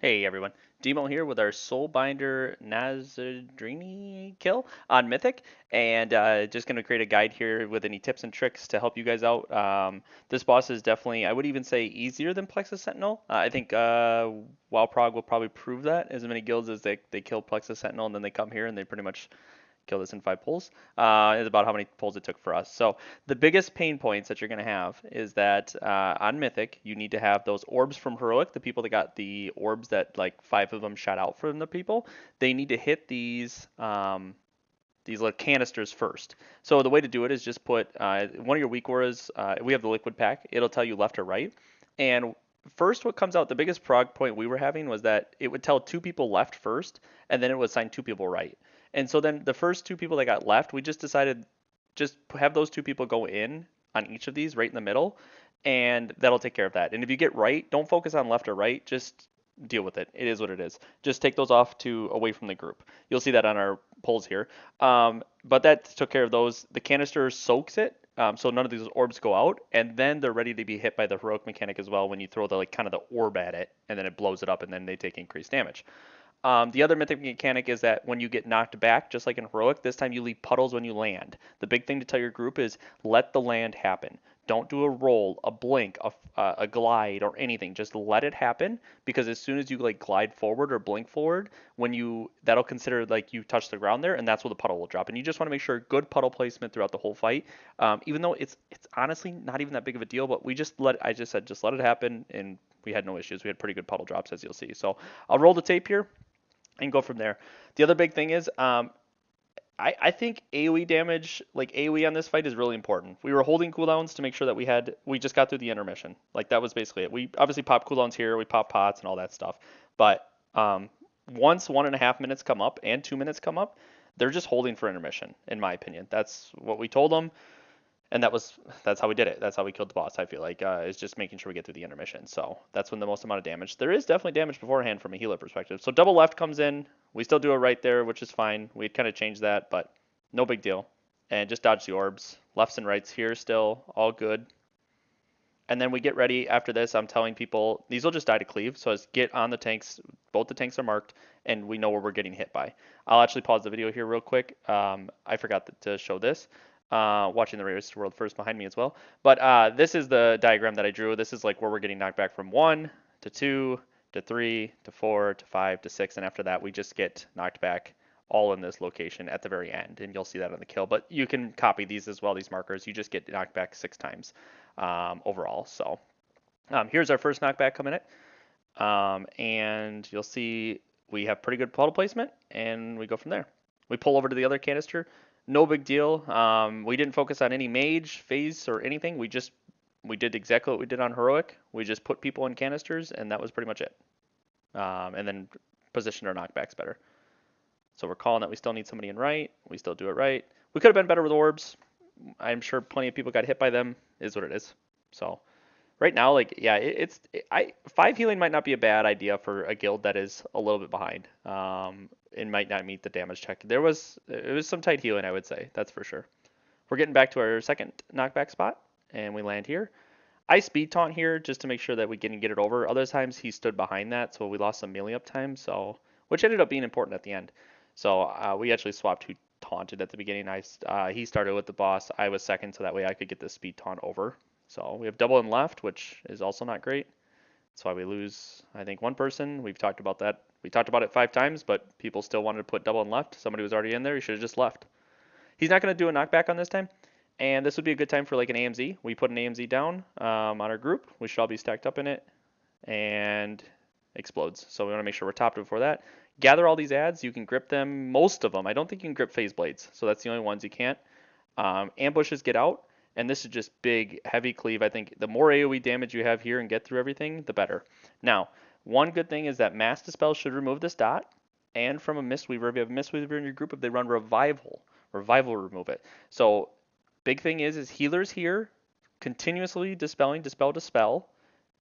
Hey everyone, Demo here with our Soulbinder-Naazindhri kill on Mythic, and just going to create a guide here with any tips and tricks to help you guys out. This boss is definitely, I would even say, easier than Plexus Sentinel. I think WoW Prog will probably prove that. As many guilds as they kill Plexus Sentinel, and then they come here and they pretty much kill this in 5 pulls. Is about how many pulls it took for us. So the biggest pain points that you're going to have is that on Mythic, you need to have those orbs from Heroic, the people that got the orbs that like 5 of them shot out from the people. They need to hit these like canisters first. So the way to do it is just put one of your weak auras. We have the liquid pack. It'll tell you left or right. And first, what comes out, the biggest prog point we were having was that it would tell 2 people left first, and then it would assign 2 people right. And so then the first 2 people that got left, we just decided just have those 2 people go in on each of these right in the middle, and that'll take care of that. And if you get right, don't focus on left or right. Just deal with it. It is what it is. Just take those off to away from the group. You'll see that on our polls here. But that took care of those. The canister soaks it, so none of these orbs go out, and then they're ready to be hit by the heroic mechanic as well when you throw the like kind of the orb at it, and then it blows it up, and then they take increased damage. The other mythic mechanic is that when you get knocked back, just like in Heroic, this time you leave puddles when you land. The big thing to tell your group is let the land happen. Don't do a roll, a blink, a glide, or anything. Just let it happen because as soon as you like glide forward or blink forward, that'll consider like you touch the ground there, and that's where the puddle will drop. And you just want to make sure good puddle placement throughout the whole fight. Even though it's honestly not even that big of a deal, but I just said just let it happen, and we had no issues. We had pretty good puddle drops as you'll see. So I'll roll the tape here and go from there. The other big thing is, I think AoE damage, like AoE on this fight, is really important. We were holding cooldowns to make sure that we just got through the intermission. Like that was basically it. We obviously pop cooldowns here, we pop pots and all that stuff. But once 1.5 minutes come up and 2 minutes come up, they're just holding for intermission, in my opinion. That's what we told them, and that's how we did it. That's how we killed the boss. I feel like is just making sure we get through the intermission. So that's when the most amount of damage. There is definitely damage beforehand from a healer perspective. So double left comes in. We still do it right there, which is fine. We kind of changed that, but no big deal. And just dodge the orbs. Lefts and rights here still all good. And then we get ready after this. I'm telling people these will just die to cleave. So as get on the tanks. Both the tanks are marked, and we know where we're getting hit by. I'll actually pause the video here real quick. I forgot to show this. Watching the Raiders World first behind me as well. But this is the diagram that I drew. This is like where we're getting knocked back from 1 to 2 to 3 to 4 to 5 to 6, and after that we just get knocked back all in this location at the very end, and you'll see that on the kill. But you can copy these as well, these markers. You just get knocked back 6 times overall. So here's our first knockback coming in, and you'll see we have pretty good puddle placement, and we go from there. We pull over to the other canister. No big deal. We didn't focus on any mage, phase, or anything. We did exactly what we did on heroic. We just put people in canisters, and that was pretty much it. And then positioned our knockbacks better. So we're calling that we still need somebody in right. We still do it right. We could have been better with orbs. I'm sure plenty of people got hit by them. Is what it is. So right now, like yeah, 5 healing might not be a bad idea for a guild that is a little bit behind. It might not meet the damage check. It was some tight healing, I would say. That's for sure. We're getting back to our second knockback spot, and we land here. I speed taunt here just to make sure that we can get it over. Other times he stood behind that, so we lost some melee up time. Which ended up being important at the end. So we actually swapped who taunted at the beginning. He started with the boss. I was second, so that way I could get the speed taunt over. So we have double and left, which is also not great. That's why we lose, I think, one person. We've talked about that. We talked about it 5 times, but people still wanted to put double and left. Somebody was already in there. He should have just left. He's not going to do a knockback on this time. And this would be a good time for like an AMZ. We put an AMZ down on our group. We should all be stacked up in it. And explodes. So we want to make sure we're topped before that. Gather all these ads. You can grip them, most of them. I don't think you can grip phase blades, so that's the only ones you can't. Ambushes get out, and this is just big, heavy cleave. I think the more AoE damage you have here and get through everything, the better. Now, one good thing is that Mass Dispel should remove this dot, and from a Mistweaver, if you have a Mistweaver in your group, if they run Revival will remove it. So big thing is healers here continuously dispelling, dispel,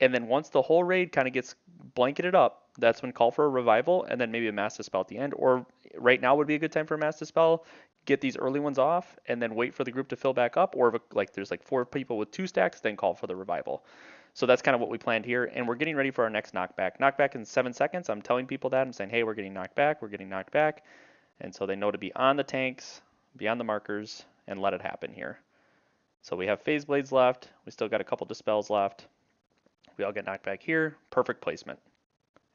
and then once the whole raid kind of gets blanketed up, that's when call for a revival and then maybe a mass dispel at the end. Or right now would be a good time for a mass dispel. Get these early ones off and then wait for the group to fill back up. Or if like there's like 4 people with 2 stacks, then call for the revival. So that's kind of what we planned here, and we're getting ready for our next knockback. Knockback in 7 seconds. I'm telling people that. I'm saying, hey, we're getting knocked back. We're getting knocked back. And so they know to be on the tanks, be on the markers, and let it happen here. So we have phase blades left. We still got a couple dispels left. We all get knocked back here. Perfect placement.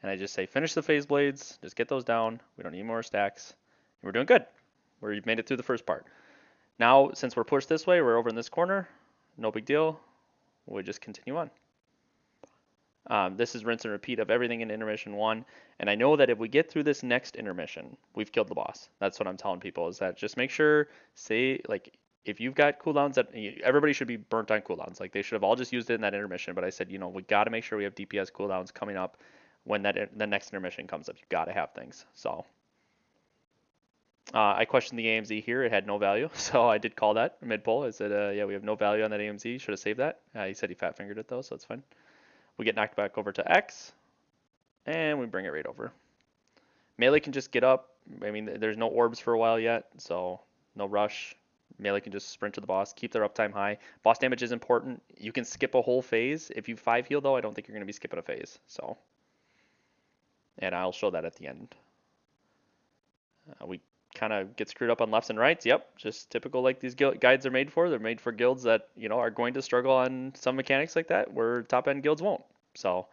And I just say, finish the phase blades. Just get those down. We don't need more stacks. And we're doing good. We've made it through the first part. Now, since we're pushed this way, we're over in this corner. No big deal. We just continue on. This is rinse and repeat of everything in intermission 1. And I know that if we get through this next intermission, we've killed the boss. That's what I'm telling people, is that just make sure, say, like, if you've got cooldowns, that everybody should be burnt on cooldowns. Like, they should have all just used it in that intermission. But I said, we got to make sure we have DPS cooldowns coming up when the next intermission comes up. You got to have things. So I questioned the AMZ here. It had no value. So I did call that mid-pull. I said, yeah, we have no value on that AMZ. Should have saved that. He said he fat-fingered it, though, so it's fine. We get knocked back over to X, and we bring it right over. Melee can just get up. I mean, there's no orbs for a while yet, so no rush. Melee can just sprint to the boss, keep their uptime high. Boss damage is important. You can skip a whole phase. If you 5 heal, though, I don't think you're going to be skipping a phase. So, and I'll show that at the end. We kind of get screwed up on lefts and rights. Yep, just typical like these guides are made for. They're made for guilds that, are going to struggle on some mechanics like that, where top-end guilds won't. So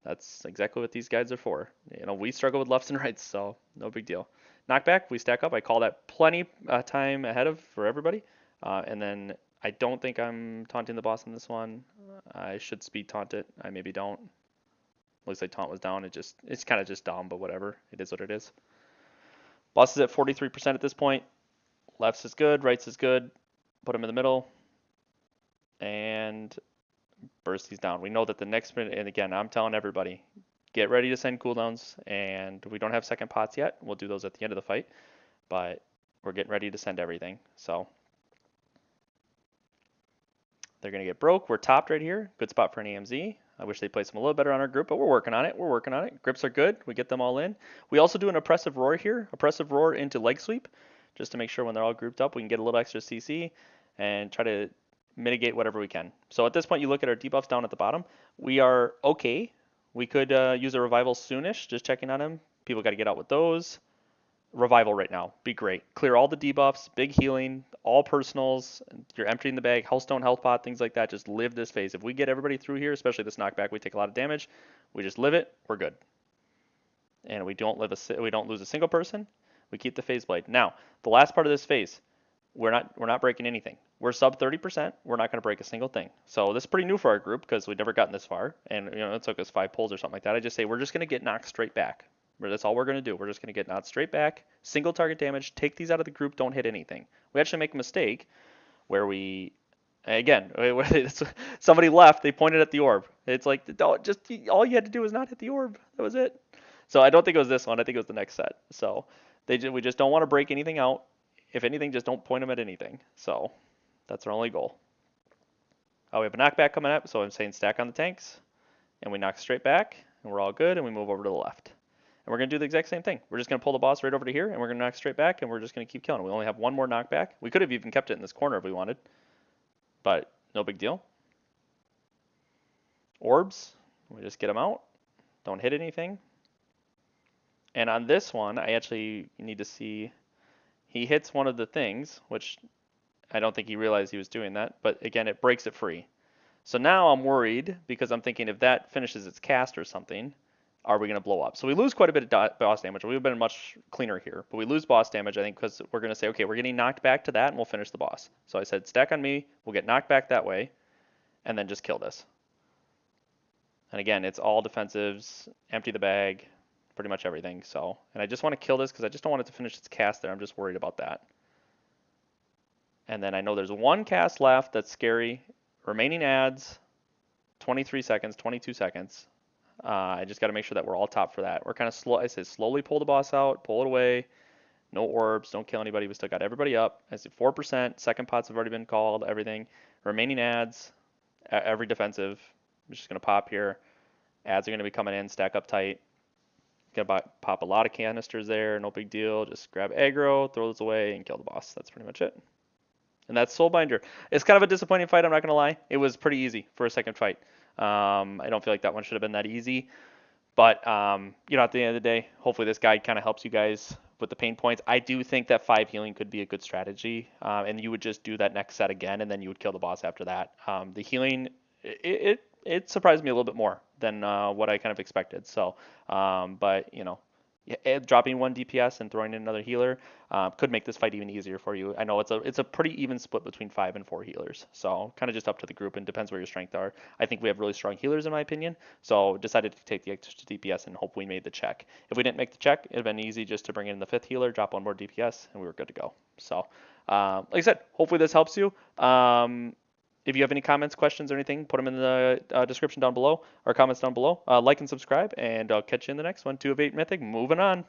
that's exactly what these guides are for. We struggle with lefts and rights, so no big deal. Knockback, we stack up. I call that plenty time ahead for everybody. And then I don't think I'm taunting the boss in this one. I should speed taunt it. I maybe don't. Looks like taunt was down. It's kind of just dumb, but whatever. It is what it is. Boss is at 43% at this point. Lefts is good, rights is good. Put him in the middle. And burst these down. We know that the next minute, and again, I'm telling everybody, get ready to send cooldowns. And we don't have second pots yet. We'll do those at the end of the fight. But we're getting ready to send everything. So they're going to get broke. We're topped right here. Good spot for an AMZ. I wish they placed them a little better on our group, but we're working on it. We're working on it. Grips are good. We get them all in. We also do an oppressive roar here. Oppressive roar into leg sweep, just to make sure when they're all grouped up, we can get a little extra CC and try to mitigate whatever we can. So at this point, you look at our debuffs down at the bottom. We are okay. We could use a revival soonish, just checking on him. People got to get out with those. Revival right now. Be great. Clear all the debuffs, big healing, all personals. You're emptying the bag, Healthstone, Health Pot, things like that. Just live this phase. If we get everybody through here, especially this knockback, we take a lot of damage. We just live it. We're good. And we don't lose a single person. We keep the phase blade. Now, the last part of this phase, we're not breaking anything. We're sub 30%. We're not going to break a single thing. So this is pretty new for our group because we've never gotten this far, and it took us 5 pulls or something like that. I just say we're just going to get knocked straight back. That's all we're going to do. We're just going to get knocked straight back, single target damage, take these out of the group, don't hit anything. We actually make a mistake where somebody left, they pointed at the orb. It's like, all you had to do was not hit the orb. That was it. So I don't think it was this one. I think it was the next set. So we just don't want to break anything out. If anything, just don't point them at anything. So that's our only goal. We have a knockback coming up, so I'm saying stack on the tanks, and we knock straight back, and we're all good, and we move over to the left. And we're going to do the exact same thing. We're just going to pull the boss right over to here, and we're going to knock straight back, and we're just going to keep killing. We only have one more knockback. We could have even kept it in this corner if we wanted, but no big deal. Orbs, we just get them out. Don't hit anything. And on this one, I actually need to see, he hits one of the things, which I don't think he realized he was doing that, but again, it breaks it free. So now I'm worried because I'm thinking if that finishes its cast or something, are we going to blow up? So we lose quite a bit of boss damage. We've been much cleaner here, but we lose boss damage, I think, because we're going to say, okay, we're getting knocked back to that, and we'll finish the boss. So I said, stack on me, we'll get knocked back that way, and then just kill this. And again, it's all defensives, empty the bag, pretty much everything. So, and I just want to kill this because I just don't want it to finish its cast there. I'm just worried about that. And then I know there's one cast left that's scary. Remaining adds, 23 seconds, 22 seconds. I just got to make sure that we're all top for that. We're kind of slow. I say slowly pull the boss out, pull it away. No orbs, don't kill anybody. We still got everybody up. I say 4%. Second pots have already been called. Everything. Remaining adds, every defensive. I'm just going to pop here. Adds are going to be coming in. Stack up tight. Going to pop a lot of canisters there. No big deal. Just grab aggro, throw those away, and kill the boss. That's pretty much it. And that's Soulbinder. It's kind of a disappointing fight, I'm not going to lie. It was pretty easy for a second fight. I don't feel like that one should have been that easy. But at the end of the day, hopefully this guide kind of helps you guys with the pain points. I do think that 5 healing could be a good strategy, and you would just do that next set again, and then you would kill the boss after that. The healing, it surprised me a little bit more than what I kind of expected. So, but yeah, dropping one DPS and throwing in another healer could make this fight even easier for you. I know it's a pretty even split between 5 and 4 healers, so kind of just up to the group and depends where your strengths are. I think we have really strong healers in my opinion, so decided to take the extra DPS and hope we made the check. If we didn't make the check, it'd been easy just to bring in the 5th healer, drop one more DPS, and we were good to go. So, like I said, hopefully this helps you. If you have any comments, questions, or anything, put them in the description down below or comments down below. Like and subscribe, and I'll catch you in the next one. 2 of 8 Mythic, moving on.